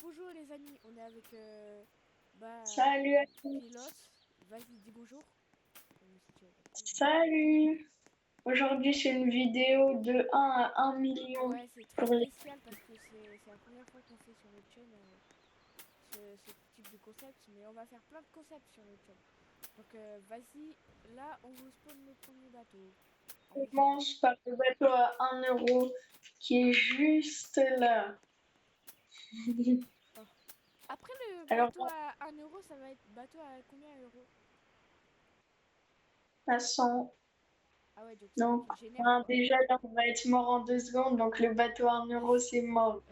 bonjour les amis, on est avec Salut à tous. Pilote. Vas-y, dis bonjour. Si tu veux. Salut. Aujourd'hui, c'est une vidéo de 1 à 1 million Ouais, c'est très pour les... spécial parce que c'est la première fois qu'on fait sur notre chaîne ce type de concept, mais on va faire plein de concepts sur notre chaîne. Donc vas-y, là on vous spawn le premier bateau. On Envoie. commence par le bateau à 1 € qui est juste là. Oh. Après le Alors, bateau à 1 euro, ça va être bateau à combien euros? à 100. Ah ouais, donc c'est moi Donc, qui génère quoi. déjà, là, on va être mort en 2 secondes. Donc, le bateau à 1 €, c'est mort.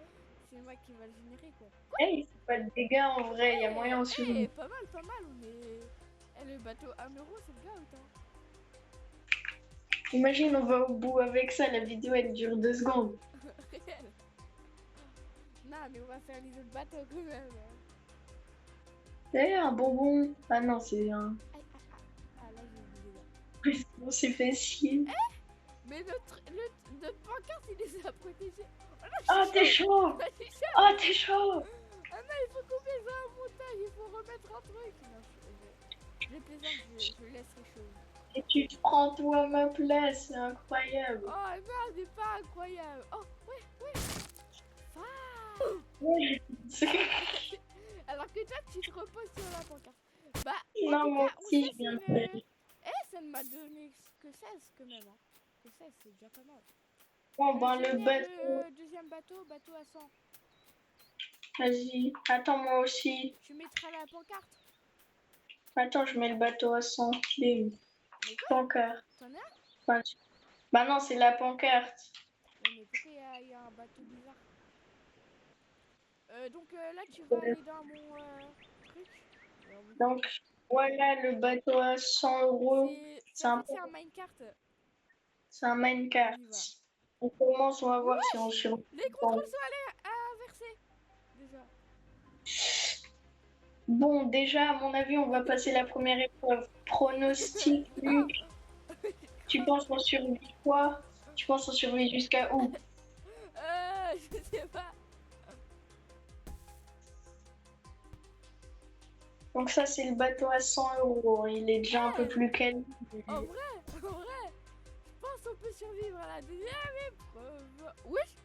C'est moi qui va le générer quoi. Hey, il fait pas de dégâts en vrai. Il y a moyen Eh, en survie. pas mal, pas mal, on est... Eh, le bateau 1 euro, c'est le gars ou pas? Imagine, on va au bout avec ça. La vidéo, elle dure 2 secondes. Réel. Non, mais on va faire les autres bateaux quand même. Eh, un bonbon. Ah non, c'est un... Aïe, ah, là, j'ai oublié là. On s'est fait chier. Mais notre pancarte, il les a protégés. Oh non, je suis Ah, t'es chaud. chaud. Je suis chaud. Ah, t'es chaud. Ah non, il faut couper ça en montage. Il faut remettre un truc. Non, je plaisante, je laisserai chaud. Et tu te prends toi à ma place, c'est incroyable. Oh merde, c'est pas incroyable. Oh, ouais, ouais. Ah. Ouais. Alors que toi, tu te reposes sur la pancarte. Bah, en Non, tout moi cas, on se aussi, je laisse viens de une... faire. Eh, ça ne m'a donné que 16 quand même. Hein. Que 16, c'est déjà pas mal. Bon, Je ben, le génère bateau, le deuxième bateau, bateau à 100. vas-y. Attends, moi aussi. Tu mettras la pancarte. Attends, je mets le bateau à 100. Bim. Mais quoi? Pancarte. T'en as? Enfin, bah non, c'est la pancarte. Ouais, mais pourquoi il y a un bateau bizarre? Donc là, tu vas aller dans mon truc. Alors, oui. Donc, voilà le bateau à 100 €. Ça, C'est en un, fait, c'est un minecart. c'est un On y va. minecart. On commence, on va voir si on Wesh! survit. Les contrôles sont allés à verser. Déjà. Bon, déjà, à mon avis, on va passer la première épreuve. Pronostic, Non! Luc. Tu penses qu'on survit quoi? Tu penses qu'on survit jusqu'à où? Je sais pas. Donc ça, c'est le bateau à 100 €. Il est déjà un peu plus calme. En vrai, je pense qu'on peut survivre à la deuxième épreuve. Wesh!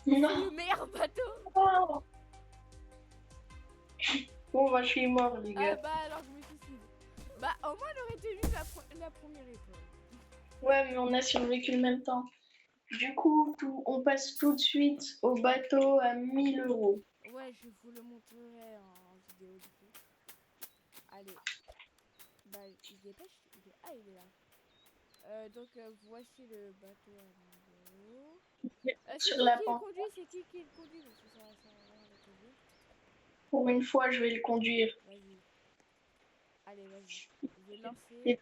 C'est le Non. meilleur bateau. Oh. Bon, bah, je suis mort, les Ah gars. bah alors je me suicide. Bah au moins on aurait tenu la première épreuve. Ouais, mais on a survécu le même temps. Du coup, on passe tout de suite au bateau à 1 000 €. Ouais, je vous le montrerai en vidéo du coup. Allez. Bah il se dépêche. Ah il est là. Donc voici le bateau à 1000 €. C'est Sur qui la qui le pente. conduit? C'est qui le conduit? Parce que ça sert à rien de conduire. Pour une fois, je vais le conduire. Vas-y. Allez, vas-y. Je vais lancer. Et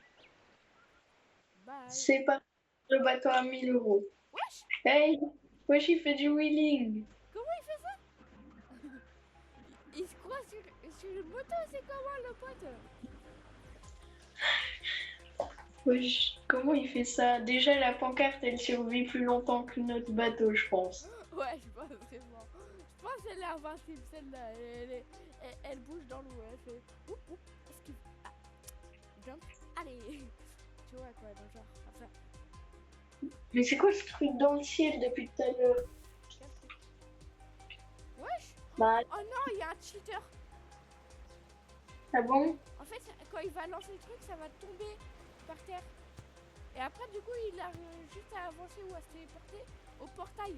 Bye. c'est pas le bateau à 1 000 €. Wesh! Hey, wesh, il fait du wheeling. Comment il fait ça? Il se croit sur une moto, c'est comment le pote? Wesh, comment il fait ça? Déjà, la pancarte, elle survit plus longtemps que notre bateau, je pense. Ouais, je pense vraiment. Je pense qu'elle est invincible celle-là. Elle bouge dans l'eau. Elle fait oup oup. Esquive. Ah, jump. Allez. Tu vois quoi, dans le genre. Enfin, Mais c'est quoi ce truc dans le ciel depuis tout à l'heure? quel truc. Wesh. Bah, Oh non, il y a un cheater. ah bon? En fait, quand il va lancer le truc, ça va tomber par terre. Et après, du coup, il a juste à avancer ou à se téléporter au portail.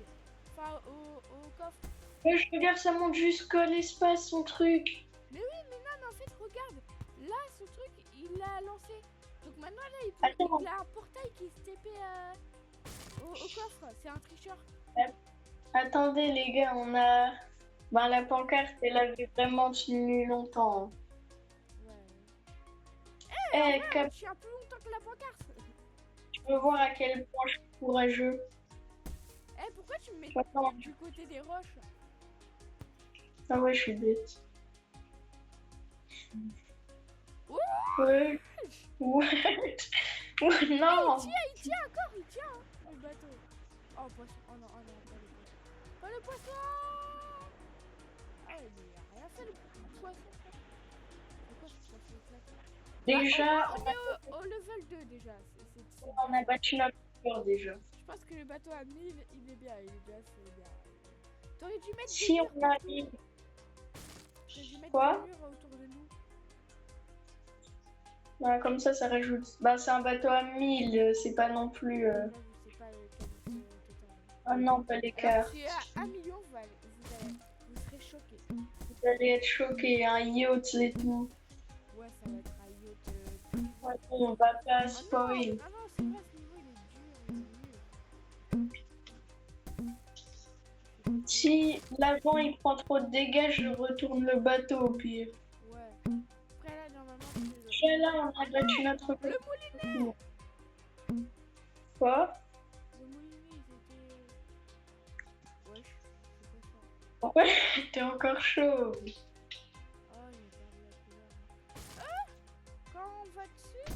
Enfin, au coffre. Je regarde, ça monte jusqu'à l'espace, son truc. Mais oui, mais non, mais en fait, regarde. Là, ce truc, il l'a lancé. Donc maintenant, là, Attends, il a un portail qui se TP au coffre. C'est un tricheur. attendez les gars, on a... Ben, la pancarte, elle avait vraiment tenu longtemps. Ouais. En Eh, vrai, on Cap, tient plus longtemps que la pancarte. tu peux voir à quel point je suis courageux. Eh, pourquoi tu me mets Attends. du côté des roches? Ah ouais, je suis bête. Ouh. Ouais. Ouais. Ouais, non. Il tient encore, il tient, hein, le bateau. Oh, poisson. Oh non, pas le poisson. Pas le poisson. Déjà, On est au level 2 déjà. on a battu notre record déjà. Je pense que le bateau à 1000, il est bien, c'est bien. T'aurais dû mettre des Si murs on partout. arrive... T'aurais dû mettre Quoi? des murs autour de nous. Ouais, comme ça rajoute. Bah, c'est un bateau à 1000, c'est pas non plus... Là, je sais pas le qualité totale. Ah non, pas les Alors, cartes. si à 1 million, vous serez choqués. Vous allez être choqués, un yacht et tout. Ouais, ça va être un yacht. Ouais, on va pas Oh non, spoil. non, non, c'est pas ce niveau, il est dur, il est nul. Si l'avant il prend trop de dégâts, je retourne le bateau au pire. Ouais. Après, là, normalement, c'est Déjà là, on a battu notre le record. moulinet. Quoi? Le moulinet, ils étaient. Wesh, c'est quoi ça? Ouais, t'es encore chaud. Oh, il a perdu la couleur. Ah! Quand on va dessus,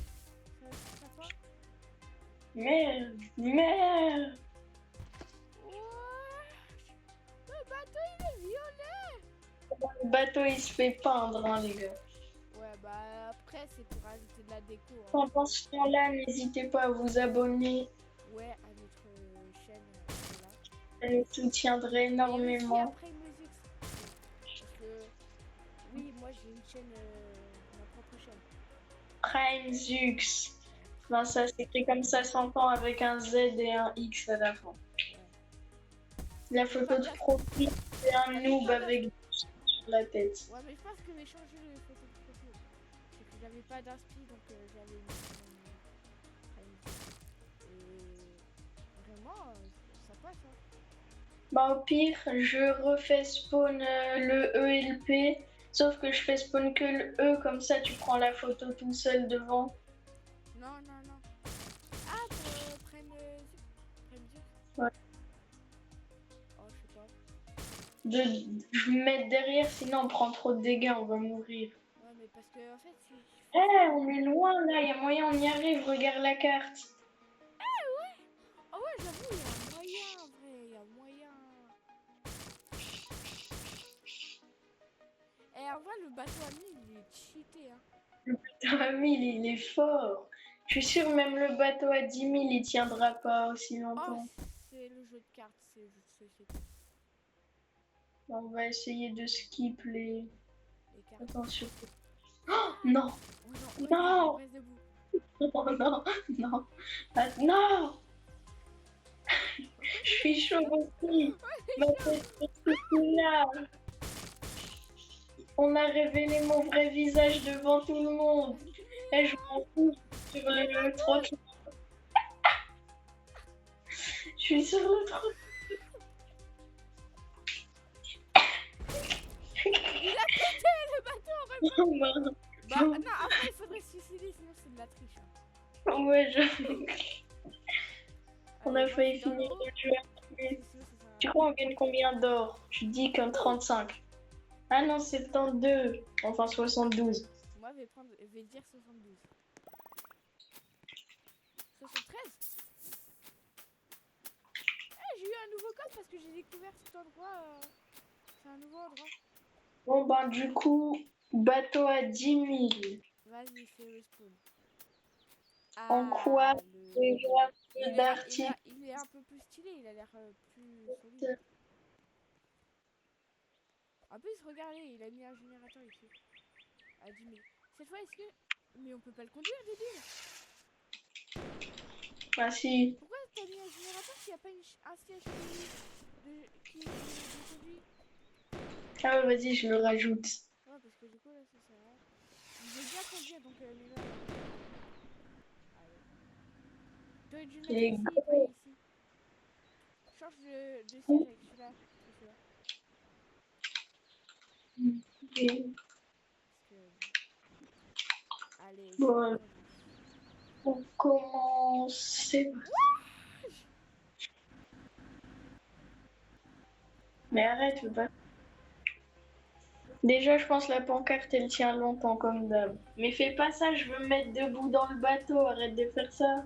ça part. Merde, merde. Ouais. Le bateau, il est violet. Le bateau il se fait peindre, hein, les gars. Ouais, bah après, c'est pour rajouter de la déco. Hein. Pendant ce temps-là, n'hésitez pas à vous abonner. Ouais, à notre chaîne. Voilà. Ça nous soutiendrait Et aussi énormément. après Music. Parce que, oui, moi j'ai une chaîne, ma propre chaîne. Prime Zux. Ben, ça s'écrit comme ça 100 ans avec un Z et un X à la fin. La photo de profil, c'est un noob avec du sang sur la tête. Ouais, mais je pense que j'ai changé les photos de profil. C'est que j'avais pas d'inspi, donc j'avais mis et vraiment, ça passe. Hein. Bah, au pire, je refais spawn le E et le P. Sauf que je fais spawn que le E, comme ça tu prends la photo tout seul devant. Non, non, non. Ah, pour prenne Zip. Ouais. Oh, je sais pas. Je me mettre derrière, sinon on prend trop de dégâts, on va mourir. Ouais, mais parce que en fait, si. Eh, on est loin là, il y a moyen, on y arrive, regarde la carte. Ouais! Oh ouais, j'avoue, il y a un moyen, en vrai, il y a moyen. Et en vrai, le bateau à 1000, il est cheaté, hein. Le bateau à 1000, il est fort. Je suis sûre, même le bateau à 10 000, il tiendra pas aussi longtemps. Oh, c'est le jeu de cartes, c'est le jeu de société. On va essayer de skip les cartes. Attention. Oh non! Oh, non! Non! Reste debout. Oh non! Non! Ah, non! Je suis chaud aussi! Ma tête est là! On a révélé mon vrai visage devant tout le monde! Et je m'en fous sur le trottoir. Je suis sur le trottoir. Il a pété le bateau en même temps. Oh, non. Bah non, après il faudrait se suicider, sinon c'est de la triche. Hein. Ouais, je... On Allez, a moi, failli je suis dans finir l'eau. le jeu. Tu crois on gagne combien d'or? Tu dis qu'un 35. Ah non, 72. Enfin 72. Moi je vais dire 72. 73. J'ai eu un nouveau code parce que j'ai découvert cet endroit. C'est un nouveau endroit. Bon ben du coup, bateau à 10 000. Vas-y, fais le spawn. En quoi déjà il est un peu plus stylé, il a l'air plus solide. En plus, regardez, il a mis un générateur ici. À 10 000. Cette fois, est-ce que... Mais on peut pas le conduire, débile. Ah si. Pourquoi t'as mis un générateur s'il n'y a pas un siège qui conduit? Ah ouais, vas-y, je le rajoute. Ouais, parce que du coup, là, ça sert à rien. Je veux bien conduire, donc mais là... Allez. T'aurais dû le mettre Et ici, pas ici. Change de siège avec celui-là. Et... Parce que... Allez, Bon, on commence. Mais arrête, veux pas. Déjà, je pense que la pancarte, elle tient longtemps comme d'hab. Mais fais pas ça, je veux me mettre debout dans le bateau, arrête de faire ça.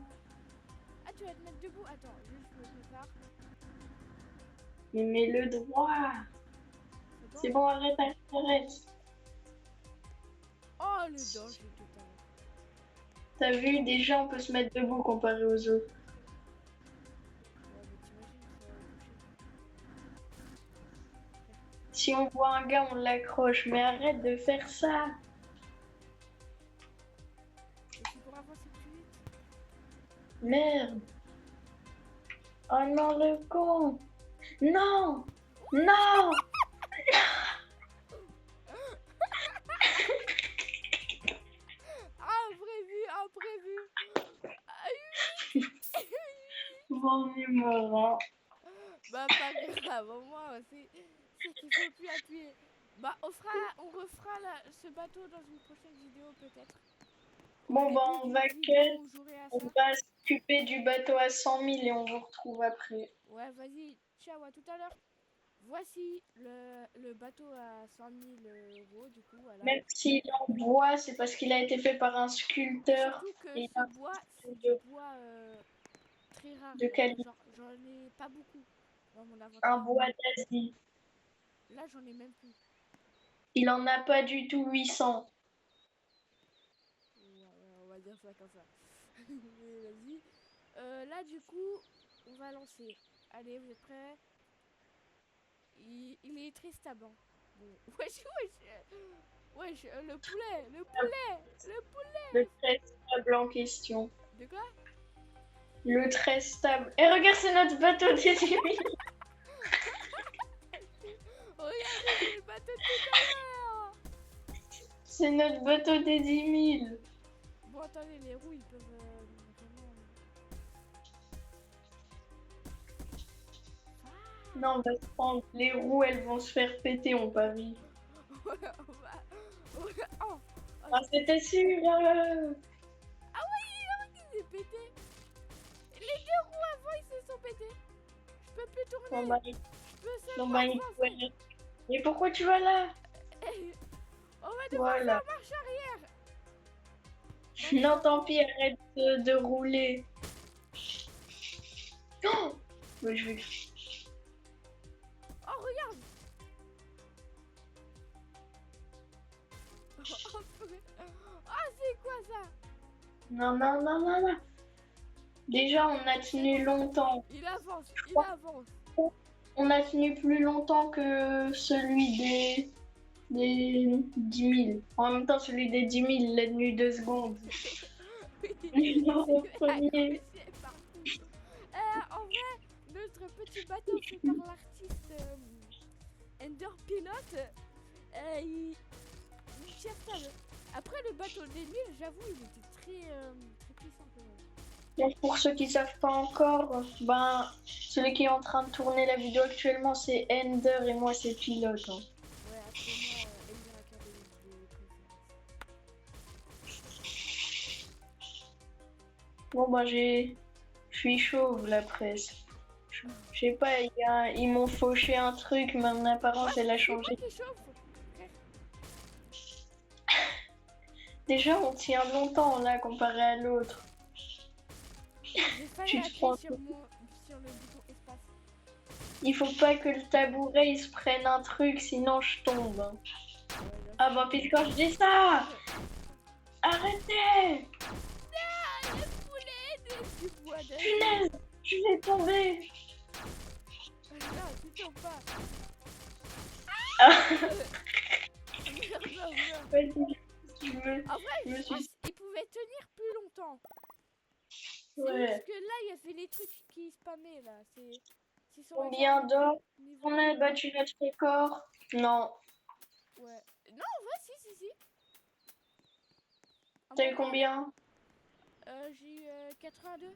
Ah, tu vas te mettre debout? Attends, juste je me prépare. Mais mets-le droit. C'est bon, arrête, arrête, arrête. Oh, le danger total. T'as vu, déjà on peut se mettre debout comparé aux autres. Ouais, mais t'imagines, ça va boucher. Si on voit un gars, on l'accroche. Mais arrête de faire ça. Et c'est pour avancer plus vite. Merde. Oh non, le con. Non. Non. Imprévu. Mon numéro. Bah pas grave, au moins c'est qu'il faut plus appuyer. Bah on refera ce bateau dans une prochaine vidéo peut-être. Bon, bah on va Vidéo où j'aurai à on ça. va s'occuper du bateau à 100 000 et on vous retrouve après. Ouais, vas-y, ciao, à tout à l'heure. Voici le bateau à 100 000 euros, du coup, voilà. Même s'il est en bois, c'est parce qu'il a été fait par un sculpteur. Surtout que Et ce bois, c'est du bois très rare. de qualité. Genre, j'en ai pas beaucoup dans mon inventaire. Un bois d'Asie. Là, j'en ai même plus. Il en a pas du tout 800. Ouais, on va dire ça comme ça. Mais vas-y. Là, du coup, on va lancer. Allez, vous êtes prêts? Il est très stable. Hein. Bon, wesh. Wesh, le poulet. Le très stable en question. De quoi? Le très stable. Et regarde, c'est notre bateau des 10 000. Regardez, c'est le bateau de tout à l'heure. C'est notre bateau des 10 000. Bon, attendez, les roues, ils peuvent vraiment... Non, on va se prendre. Les roues, elles vont se faire péter, on parie. Oh, Ah, c'était sûr. Ah oui, il s'est pété. Les deux roues avant, ils se sont pétés. Je peux plus tourner. Non, bah, Je peux non, seulement bah, avancer. Mais pourquoi tu vas là? On va devoir Voilà. faire marche arrière. Non, tant pis, arrête de rouler. Oh, mais je vais... Oh, regarde. Oh, c'est quoi ça? Non. Déjà, on a tenu longtemps. Il avance. On a tenu plus longtemps que celui des 10 000. En même temps, celui des 10 000, il l'a tenu 2 secondes. Oui, Au premier. En vrai, notre petit bateau fait par l'artiste Ender Pilot, il tient stable. Après le bateau des 1000, j'avoue, il était très puissant quand même. Donc pour ceux qui savent pas encore, ben celui qui est en train de tourner la vidéo actuellement c'est Ender et moi c'est Pilote. Hein. Ouais, actuellement, Ender Academy, je préfère. Bon ben je suis chauve la presse. Je sais pas, ils m'ont fauché un truc, mais mon apparence elle a changé. Déjà on tient longtemps là comparé à l'autre. Tu te prends sur le bouton espace. Il faut pas que le tabouret il se prenne un truc, sinon je tombe. Ouais, ah bah puis quand je dis ça, arrêtez! Non, le poulet du bois de... Punaise, je vais tomber. Non, tu tombes pas. Ah. En vrai, je pense qu'il pouvait tenir plus longtemps. Ouais. Parce que là, il y avait les trucs qui spammaient là. Combien d'or on a battu notre record? Non. Ouais. Non, en vrai, si. T'as eu combien? J'ai eu 82.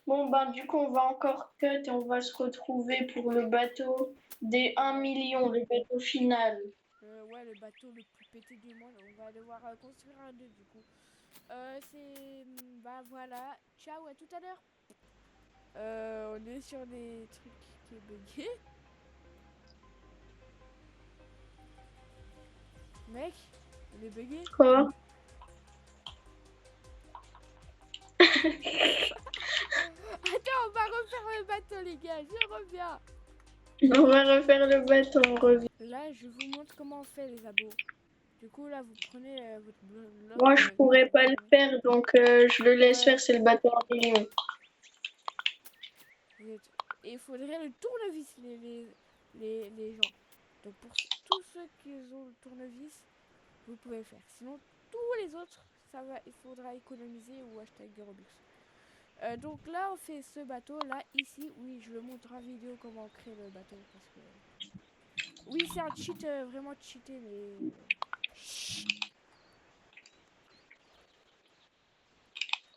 Bon, ben du coup, on va encore cut et on va se retrouver pour le bateau des 1 million, le bateau final. Ouais, le bateau le plus pété du monde. On va devoir construire un 2 du coup. Bah voilà. Ciao, à tout à l'heure. On est sur des trucs qui est bugué. Mec, il est bugué. Quoi? Attends, on va refaire le bateau, les gars. Je reviens. On va refaire le bateau, on revient. Là, je vous montre comment on fait les abos. Du coup, là, vous prenez votre bloc. Moi, je pourrais pas le faire, donc je le laisse faire, c'est le bateau en million. Et il faudrait le tournevis, les gens. Donc, pour tous ceux qui ont le tournevis, vous pouvez le faire. Sinon, tous les autres, ça va, il faudra économiser ou acheter avec des Robux. Donc là, on fait ce bateau. Là, ici, oui, je le montre en vidéo comment créer le bateau. Parce que... Oui, c'est un cheat, vraiment cheaté, mais...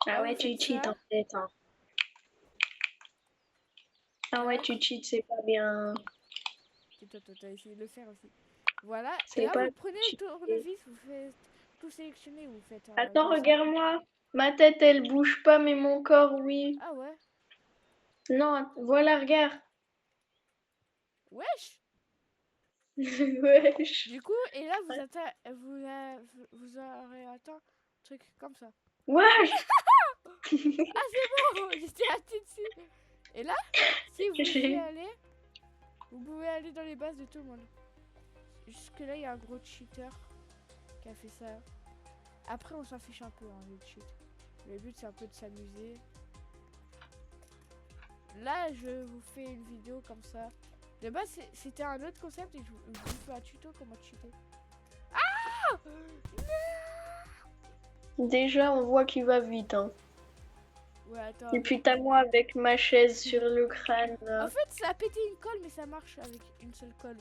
Ah Là, vous ouais, tu faites cheats ça. en fait. Hein. Ah ouais, Là, tu cheats, c'est pas bien. t'as essayé de le faire aussi. Voilà, et C'est là, pas vous prenez le cheaté. tournevis, vous faites tout sélectionner, vous faites Attends, comme ça. regarde-moi. Ma tête, elle bouge pas, mais mon corps, oui. Ah ouais. Non, voilà, regarde. Wesh. Wesh. Du coup, et là, vous aurez atteint un truc comme ça. Wesh. Ah, c'est bon, j'étais assis dessus. Et là, si vous y allez, vous pouvez aller dans les bases de tout le monde. Jusque là, il y a un gros cheater qui a fait ça. Après, on s'en fiche un peu, hein, le cheat. Le but, c'est un peu de s'amuser. Là, je vous fais une vidéo comme ça. De base, c'était un autre concept et je vous fais un tuto comment cheater. Ah Déjà, on voit qu'il va vite. Hein. Ouais, attends. Et puis t'as moi avec ma chaise sur le crâne. En fait, ça a pété une colle, mais ça marche avec une seule colle.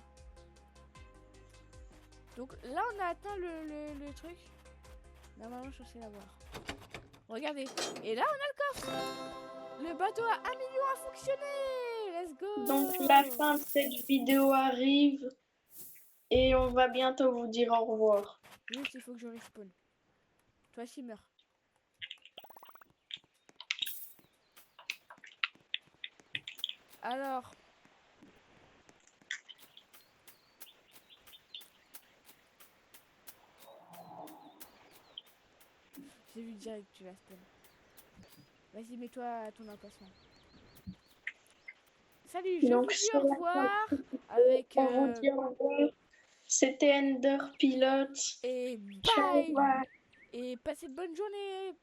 Donc là, on a atteint le truc. Normalement, je suis censé l'avoir. Regardez. Et là, on a le coffre. Le bateau à 1 million a fonctionné. Let's go. Donc la fin de cette vidéo arrive et on va bientôt vous dire au revoir. Juste, il faut que je respawn. Toi, s'il meurt. Alors. J'ai vu direct que tu la spawn. Vas-y, mets-toi à ton emplacement. Salut, je Donc vous dis sur au la fin, revoir avec on vous dit au revoir. C'était Ender Pilote. et Ciao, bye. bye. Et passez de bonnes journées.